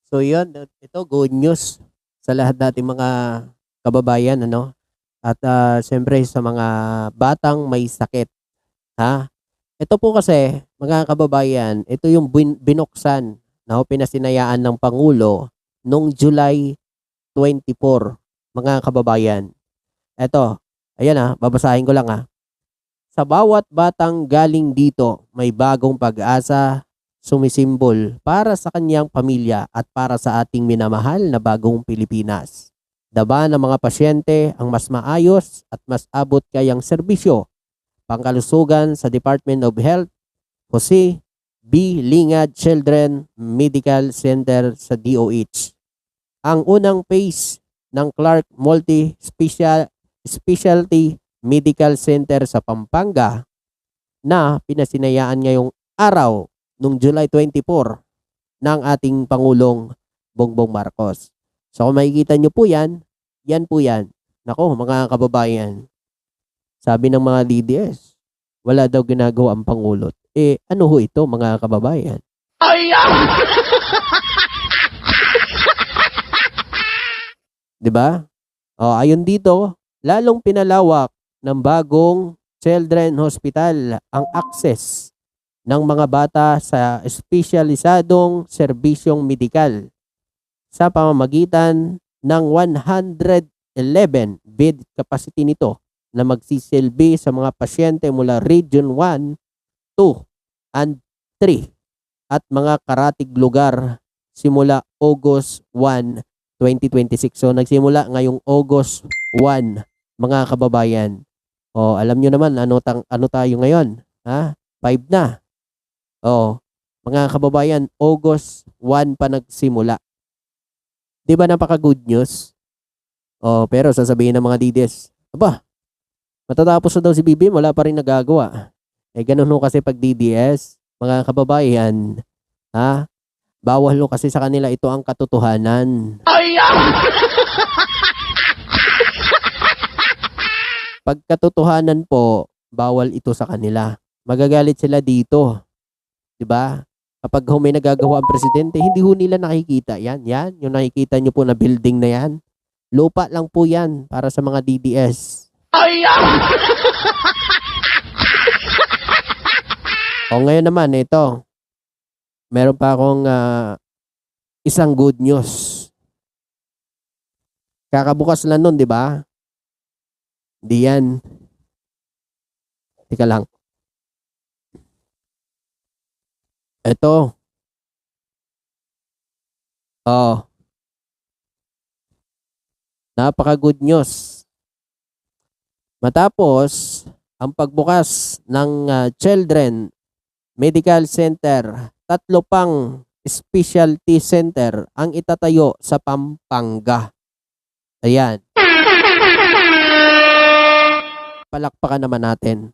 So yun, ito good news sa lahat nating mga kababayan, ano? At siyempre sa mga batang may sakit, ha? Ito po kasi, mga kababayan, ito yung binuksan na pinasinayaan ng Pangulo noong July 24, mga kababayan. Ito, ayan babasahin ko lang Sa bawat batang galing dito, may bagong pag-asa sumisimbol para sa kanyang pamilya at para sa ating minamahal na bagong Pilipinas. Daba ng mga pasyente ang mas maayos at mas abot kayang serbisyo. Pangkalusugan sa Department of Health, Jose B. Lingad Children Medical Center sa DOH. Ang unang phase ng Clark Specialty Medical Center sa Pampanga na pinasinayaan ngayong araw noong July 24 ng ating Pangulong Bongbong Marcos. So kung makikita nyo po yan po yan. Nako mga kababayan, sabi ng mga DDS, wala daw ginagawa ang Pangulo. Ano ho ito mga kababayan? Diba? Ayon dito, lalong pinalawak ng bagong Children Hospital ang access ng mga bata sa espesyalisadong serbisyong medikal sa pamamagitan ng 111 bed capacity nito na magsisilbi sa mga pasyente mula Region 1, 2, and 3 at mga karatig lugar simula August 1, 2026. So nagsimula ngayong August 1, mga kababayan. Alam nyo naman ano tayo ngayon? 5 na. Mga kababayan, August 1 pa nagsimula. 'Di ba napaka good news? Pero sasabihin ng mga DDS, aba, matatapos na daw si BBM, wala pa rin nagagawa. Ganun ho kasi pag DDS, mga kababayan, bawal ho kasi sa kanila ito ang katotohanan. Pag katotohanan po, bawal ito sa kanila. Magagalit sila dito. 'Di ba? Kapag may nagagawa ang presidente, hindi ho nila nakikita yan. Yan, yung nakikita nyo po na building na yan. Lupa lang po yan para sa mga DDS. Ngayon naman, ito. Meron pa akong isang good news. Kakabukas lang nun, di ba? Di yan. Tika lang. Ito. Napaka good news. Matapos ang pagbukas ng Children Medical Center, 3 pang specialty center ang itatayo sa Pampanga. Ayan. Palakpakan naman natin.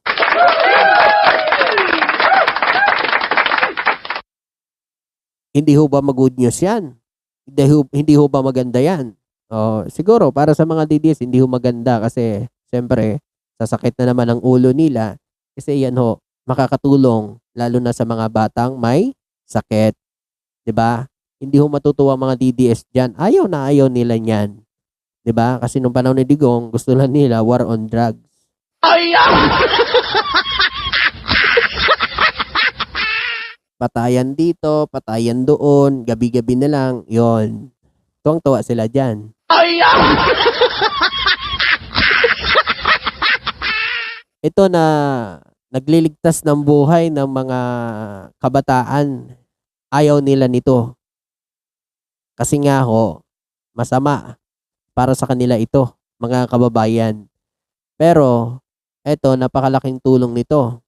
Hindi ho ba mag-good news yan? Hindi ho ba maganda yan? Siguro para sa mga DDS hindi ho maganda kasi siyempre sasakit na naman ang ulo nila kasi yan ho makakatulong lalo na sa mga batang may sakit. 'Di ba? Hindi ho matutuwa mga DDS diyan. Ayaw na ayaw nila niyan. 'Di ba? Kasi nung panahon ni Digong gusto lang nila war on drugs. Patayan dito, patayan doon, gabi-gabi na lang, yon. Tuwang-tuwa sila dyan. Ito na nagliligtas ng buhay ng mga kabataan. Ayaw nila nito. Kasi nga ho, masama para sa kanila ito, mga kababayan. Pero, ito, napakalaking tulong nito.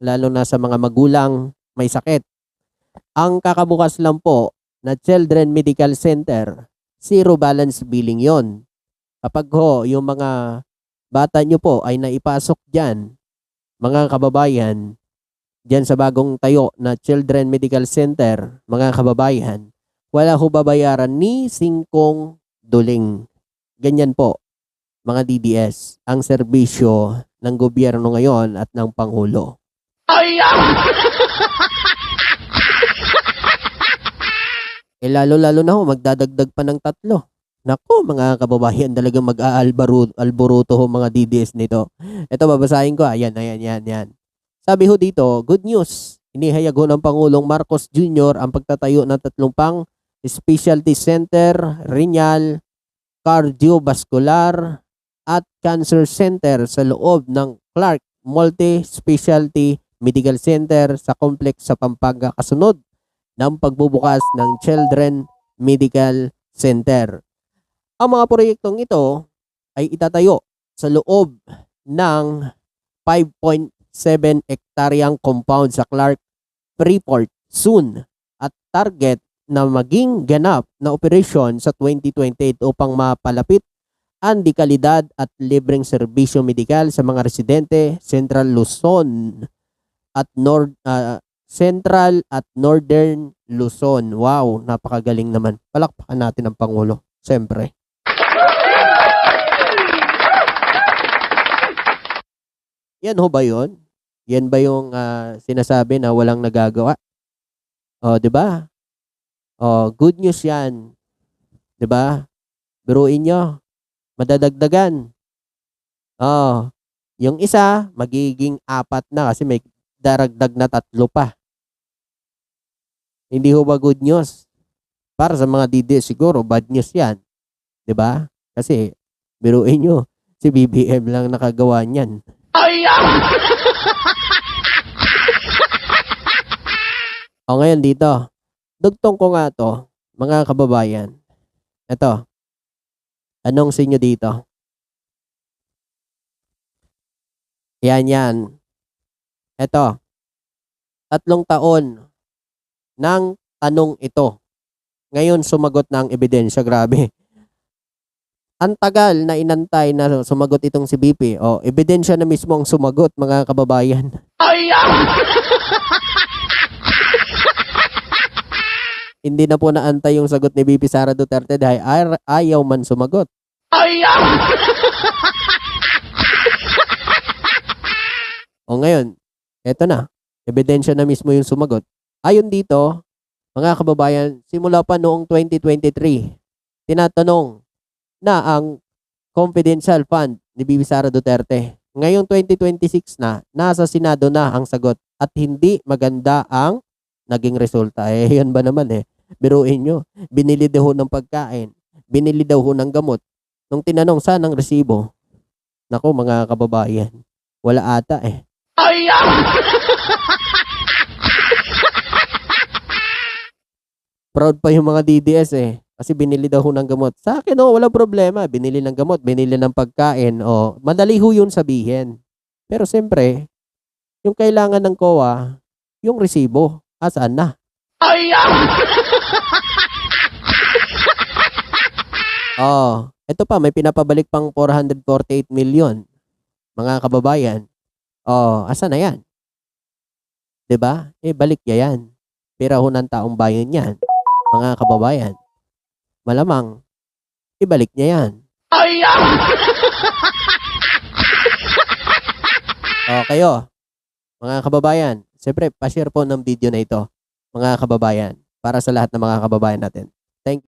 Lalo na sa mga magulang may sakit. Ang kakabukas lang po na Children Medical Center, zero balance billing yon. Kapag yung mga bata nyo po ay naipasok dyan, mga kababayan, dyan sa bagong tayo na Children Medical Center, mga kababayan, wala ho babayaran ni 5 duling. Ganyan po, mga DDS, ang serbisyo ng gobyerno ngayon at ng Pangulo. lalo-lalo na ho, magdadagdag pa ng 3. Naku, mga kababayan, talagang mag-aalboruto ho mga DDS nito. Ito, babasahin ko. Ayan, ayan, yan, yan. Sabi ho dito, good news. Inihayag ho ng Pangulong Marcos Jr. ang pagtatayo ng 3 pang specialty center, renal, cardiovascular, at cancer center sa loob ng Clark Multi-Specialty Medical Center sa complex sa Pampanga, kasunod ng pagbubukas ng Children Medical Center. Ang mga proyektong ito ay itatayo sa loob ng 5.7 hektaryang compound sa Clark Freeport soon at target na maging ganap na operasyon sa 2028 upang mapalapit ang dekalidad at libreng serbisyo medikal sa mga residente Central Luzon at Central at Northern Luzon. Wow, napakagaling naman. Palakpakan natin ang Pangulo. Siyempre. Yan ho ba yun? Yan ba yung sinasabi na walang nagagawa? O, di ba? O, good news yan. Di ba? Biruin nyo. Madadagdagan. O, yung isa, magiging 4 na kasi may daragdag na 3 pa. Hindi ho ba good news? Para sa mga DD siguro, bad news yan. 'Di ba? Kasi, biruin nyo, si BBM lang nakagawa niyan. O ngayon dito, dugtong ko nga to, mga kababayan. Ito, anong sinyo dito? Yan. Ito, 3 taon ng tanong ito. Ngayon sumagot na ang ebidensya. Grabe. Ang tagal na inantay na sumagot itong si BP. O, ebidensya na mismo ang sumagot, mga kababayan. Hindi na po naantay yung sagot ni BP Sara Duterte dahil ayaw man sumagot. O ngayon, eto na. Ebidensya na mismo yung sumagot. Ayon dito, mga kababayan, simula pa noong 2023, tinatanong na ang confidential fund ni BP Sara Duterte. Ngayong 2026 na, nasa Senado na ang sagot at hindi maganda ang naging resulta. Yan ba naman biruin nyo, binili daw ng pagkain, binili daw ng gamot. Nung tinanong saan ang resibo, naku mga kababayan, wala ata Proud pa yung mga DDS kasi binili daw ng gamot. Sa akin wala problema. Binili ng gamot, binili ng pagkain. Madali ho yun sabihin. Pero siyempre, yung kailangan ng COA, yung resibo. Saan na? Ito pa, may pinapabalik pang 448 million. Mga kababayan. Asan na yan? 'Di ba? Balik niya yan. Pera ho ng taong bayan yan. Mga kababayan. Malamang, ibalik niya yan. Kayo, mga kababayan, siyempre, pa-share po ng video na ito, mga kababayan, para sa lahat ng mga kababayan natin. Thank you.